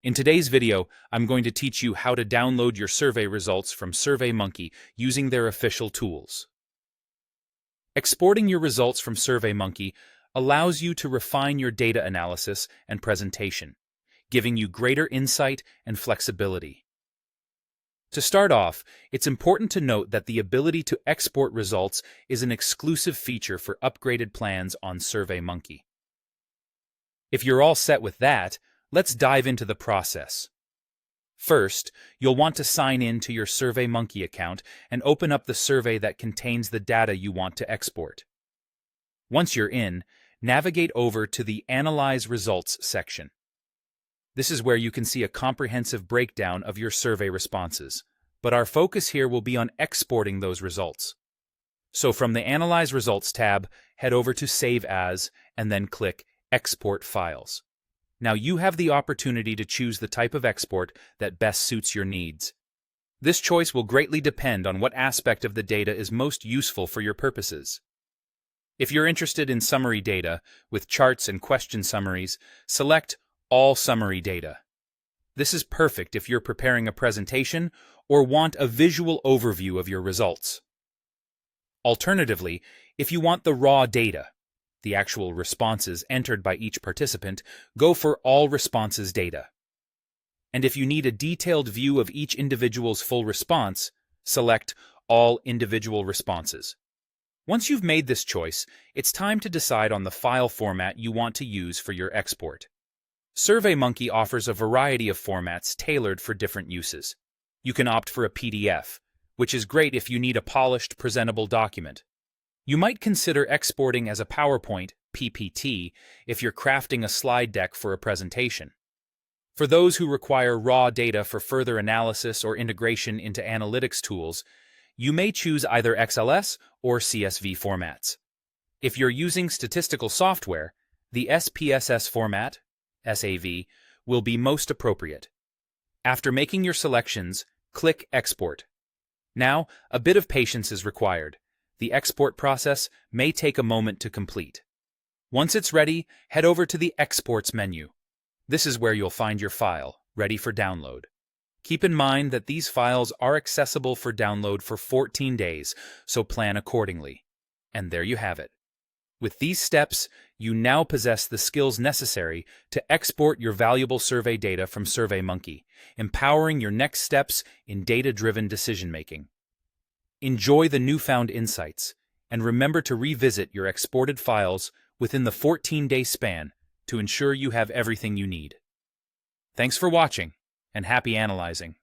In today's video, I'm going to teach you how to download your survey results from SurveyMonkey using their official tools. Exporting your results from SurveyMonkey allows you to refine your data analysis and presentation, giving you greater insight and flexibility. To start off, it's important to note that the ability to export results is an exclusive feature for upgraded plans on SurveyMonkey. If you're all set with that, let's dive into the process. First, you'll want to sign in to your SurveyMonkey account and open up the survey that contains the data you want to export. Once you're in, navigate over to the Analyze Results section. This is where you can see a comprehensive breakdown of your survey responses, but our focus here will be on exporting those results. So from the Analyze Results tab, head over to Save As and then click Export Files. Now you have the opportunity to choose the type of export that best suits your needs. This choice will greatly depend on what aspect of the data is most useful for your purposes. If you're interested in summary data, with charts and question summaries, select All Summary Data. This is perfect if you're preparing a presentation or want a visual overview of your results. Alternatively, if you want the raw data, the actual responses entered by each participant, go for All Responses Data. And if you need a detailed view of each individual's full response, select All Individual Responses. Once you've made this choice, it's time to decide on the file format you want to use for your export. SurveyMonkey offers a variety of formats tailored for different uses. You can opt for a PDF, which is great if you need a polished, presentable document. You might consider exporting as a PowerPoint, PPT, if you're crafting a slide deck for a presentation. For those who require raw data for further analysis or integration into analytics tools, you may choose either XLS or CSV formats. If you're using statistical software, the SPSS format, SAV, will be most appropriate. After making your selections, click Export. Now, a bit of patience is required. The export process may take a moment to complete. Once it's ready, head over to the Exports menu. This is where you'll find your file, ready for download. Keep in mind that these files are accessible for download for 14 days, so plan accordingly. And there you have it. With these steps, you now possess the skills necessary to export your valuable survey data from SurveyMonkey, empowering your next steps in data-driven decision-making. Enjoy the newfound insights, and remember to revisit your exported files within the 14-day span to ensure you have everything you need. Thanks for watching, and happy analyzing.